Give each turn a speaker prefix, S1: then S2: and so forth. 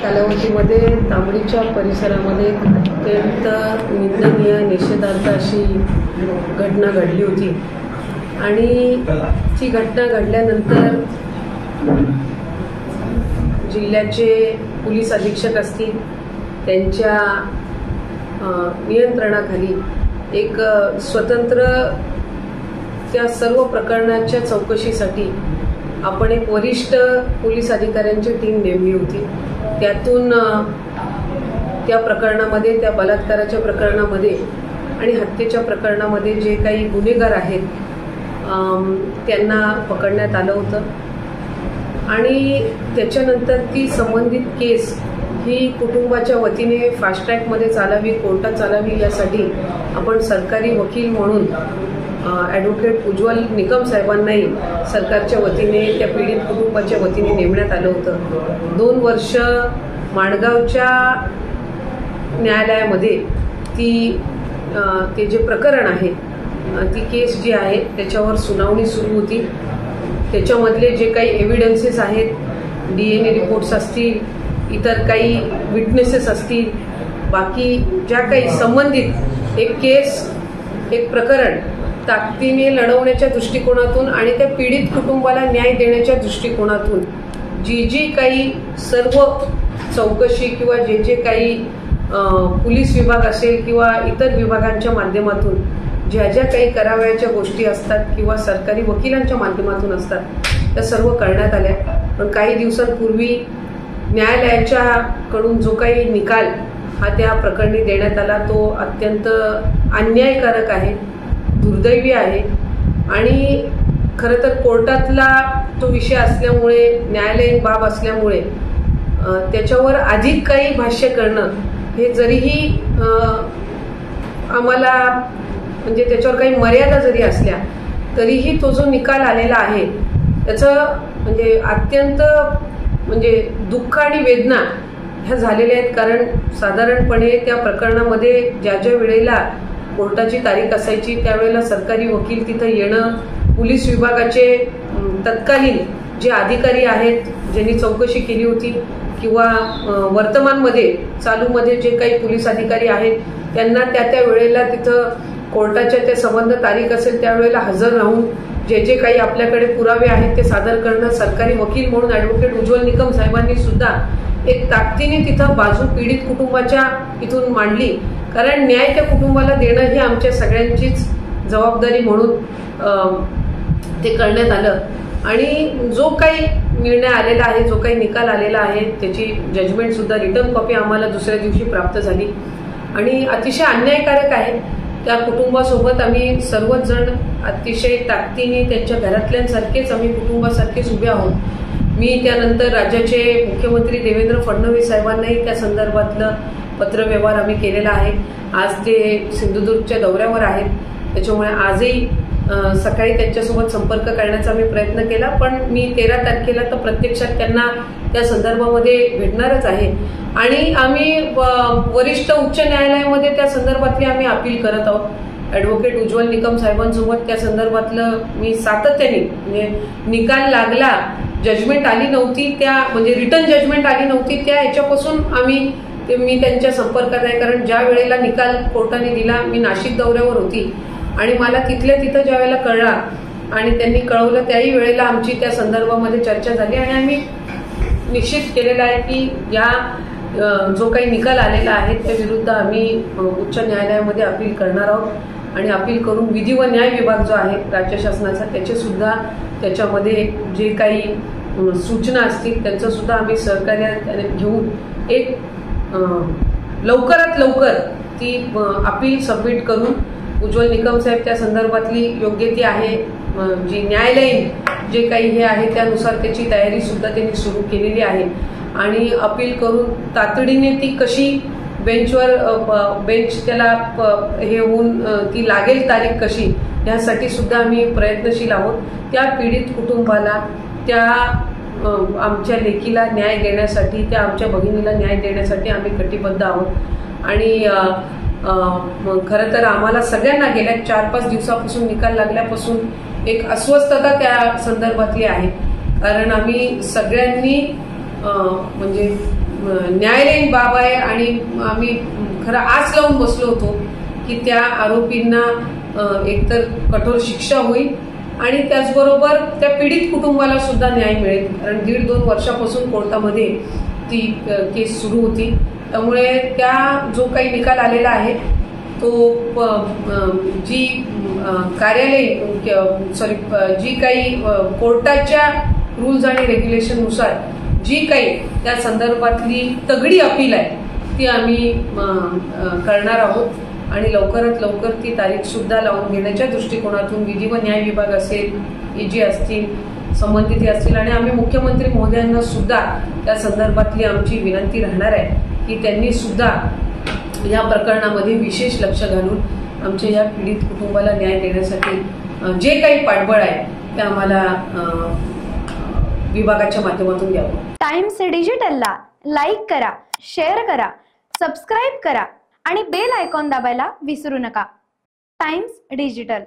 S1: कालावधीमध्ये तांबडीच्या परिसरामध्ये अत्यंत निंदनीय निषेधार्थ अशी घटना घडली होती आणि ती घटना घडल्यानंतर जिल्ह्याचे पोलीस अधीक्षक असतील त्यांच्या नियंत्रणाखाली एक स्वतंत्र त्या सर्व प्रकरणाच्या चौकशीसाठी आपण एक वरिष्ठ पोलीस अधिकाऱ्यांची टीम नेमली होती। त्यातून त्या प्रकरणामध्ये त्या बलात्काराच्या प्रकरणामध्ये आणि हत्येच्या प्रकरणामध्ये जे काही गुन्हेगार आहेत त्यांना पकडण्यात आलं होतं आणि त्याच्यानंतर ती संबंधित केस ही कुटुंबाच्या वतीने फास्ट ट्रॅकमध्ये चालावी, कोर्टात चालावी यासाठी आपण सरकारी वकील म्हणून ॲडव्होकेट उज्ज्वल निकम साहेबांनाही सरकारच्या वतीने त्या पीडित कुटुंबाच्या वतीने नेमण्यात आलं होतं। 2 वर्ष माणगावच्या न्यायालयामध्ये ते जे प्रकरण आहे ती केस जी आहे त्याच्यावर सुनावणी सुरू होती। त्याच्यामधले जे काही एव्हिडन्सेस आहेत, DNA रिपोर्ट्स असतील, इतर काही विटनेसेस असतील, बाकी ज्या काही संबंधित एक केस एक प्रकरण ताकदीने लढवण्याच्या दृष्टिकोनातून आणि त्या पीडित कुटुंबाला न्याय देण्याच्या दृष्टिकोनातून जी काही सर्व चौकशी किंवा जे काही पोलीस विभाग असेल किंवा इतर विभागांच्या माध्यमातून ज्या काही करावयाच्या गोष्टी असतात किंवा सरकारी वकिलांच्या माध्यमातून असतात त्या सर्व करण्यात आल्या। पण काही दिवसांपूर्वी न्यायालयाच्या कडून जो काही निकाल हा त्या प्रकरणी देण्यात आला तो अत्यंत अन्यायकारक आहे, दुर्दैवी आहे आणि खरं तर कोर्टातला तो विषय असल्यामुळे, न्यायालयीन बाब असल्यामुळे त्याच्यावर अधिक काही भाष्य करणं हे जरीही आम्हाला म्हणजे त्याच्यावर काही मर्यादा जरी असल्या तरीही तो जो निकाल आलेला आहे त्याचं म्हणजे अत्यंत म्हणजे दुःख आणि वेदना ह्या झालेल्या आहेत। कारण साधारणपणे त्या प्रकरणामध्ये ज्या वेळेला कोर्टाची तारीख असायची त्यावेळेला सरकारी वकील तिथं येणं, पोलीस विभागाचे तत्कालीन जे अधिकारी आहेत ज्यांनी चौकशी केली होती किंवा वर्तमानमध्ये चालूमध्ये जे काही पोलीस अधिकारी आहेत त्यांना त्या वेळेला तिथं कोर्टाच्या त्या संबंध तारीख असेल त्यावेळेला हजर राहून जे काही आपल्याकडे पुरावे आहेत ते सादर करणं, सरकारी वकील म्हणून ॲडव्होकेट उज्ज्वल निकम साहेबांनी सुद्धा एक ताकदीने तिथं बाजू पीडित कुटुंबाच्या इथून मांडली। कारण न्याय त्या कुटुंबाला देणं ही आमच्या सगळ्यांचीच जबाबदारी म्हणून ते करण्यात आलं आणि जो काही निर्णय आलेला आहे, जो काही निकाल आलेला आहे त्याची जजमेंट सुद्धा रिटर्न कॉपी आम्हाला दुसऱ्या दिवशी प्राप्त झाली आणि अतिशय अन्यायकारक आहे। त्या कुटुंबासोबत आम्ही सर्वच जण अतिशय ताकदीने त्यांच्या घरातल्यांसारखेच आम्ही कुटुंबासारखेच उभे आहोत। मी त्यानंतर राज्याचे मुख्यमंत्री देवेंद्र फडणवीस साहेबांनाही त्या संदर्भातलं पत्रव्यवहार आम्ही केलेला आहे। आज ते सिंधुदुर्गच्या दौऱ्यावर आहेत, त्याच्यामुळे आजही सकाळी त्यांच्यासोबत संपर्क करण्याचा आम्ही प्रयत्न केला, पण मी 13 तारखेला तर प्रत्यक्षात त्यांना त्या संदर्भामध्ये भेटणारच आहे आणि आम्ही वरिष्ठ उच्च न्यायालयामध्ये त्या संदर्भातली आम्ही अपील करत आहोत। ॲडव्होकेट उज्ज्वल निकम साहेबांसोबत त्या संदर्भातलं मी सातत्याने म्हणजे निकाल लागला, जजमेंट आली नव्हती त्या म्हणजे रिटर्न जजमेंट आली नव्हती त्या ह्याच्यापासून मी त्यांच्या संपर्कात आहे। कारण ज्या वेळेला निकाल कोर्टाने दिला मी नाशिक दौऱ्यावर होती आणि मला तिथल्या तिथं ज्या वेळेला कळला आणि त्यांनी कळवलं त्याही वेळेला आमची त्या संदर्भामध्ये चर्चा झाली आणि आम्ही निश्चित केलेलं आहे की या जो काही निकाल आलेला आहे त्या विरुद्ध आम्ही उच्च न्यायालयामध्ये अपील करणार आहोत आणि अपील करून विधी व न्याय विभाग जो आहे राज्य शासनाचा त्याचे सुद्धा त्याच्यामध्ये जे काही सूचना असतील त्यांचं सुद्धा आम्ही सहकार्य घेऊन एक लवकरात लवकर ती अपील सबमिट करून उज्ज्वल निकम साहेब त्या संदर्भातली योग्य ती आहे जी न्यायालयीन जे काही हे आहे त्यानुसार त्याची तयारी सुद्धा त्यांनी सुरू केलेली आहे आणि अपील करून तातडीने ती कशी बेंच त्याला हे होऊन ती लागेल तारीख कशी यासाठी सुद्धा आम्ही प्रयत्नशील आहोत। त्या पीडित कुटुंबाला, त्या आमच्या लेकीला न्याय देण्यासाठी, त्या आमच्या भगिनीला न्याय देण्यासाठी आम्ही कटिबद्ध आहोत आणि खरं तर आम्हाला सगळ्यांना गेल्या 4-5 दिवसापासून निकाल लागल्यापासून एक अस्वस्थता त्या संदर्भातली आहे। कारण आम्ही सगळ्यांनी म्हणजे न्यायालयीन बाब आहे आणि आम्ही खरं आस लावून बसलो होतो की त्या आरोपींना एकतर कठोर शिक्षा होईल आणि त्याचबरोबर त्या पीडित कुटुंबाला सुद्धा न्याय मिळेल. कारण 1.5-2 वर्षापासून कोर्टामध्ये ती केस सुरू होती. त्यामुळे त्या जो काही निकाल आलेला आहे तो जी जी काही कोर्टाच्या रूल्स आणि रेग्युलेशननुसार जी काही त्या संदर्भातली तगडी अपील आहे ती आम्ही करणार आहोत आणि लवकरात लवकर ती तारीख सुद्धा लावून घेण्याच्या दृष्टिकोनातून विधी व न्याय विभाग असेल, EG असतील, संबंधित असतील आणि आम्ही मुख्यमंत्री महोदयांना सुद्धा त्या संदर्भातली आमची विनंती राहणार आहे की त्यांनी सुद्धा या प्रकरणामध्ये विशेष लक्ष घालून आमच्या या पीडित कुटुंबाला न्याय देण्यासाठी जे काही पाठबळ आहे ते आम्हाला विभागाच्या माध्यमातून द्यावं.
S2: टाइम्स डिजिटलला लाईक करा, शेअर करा, सबस्क्राईब करा आणि बेल आयकॉन दाबायला विसरू नका. Times digital.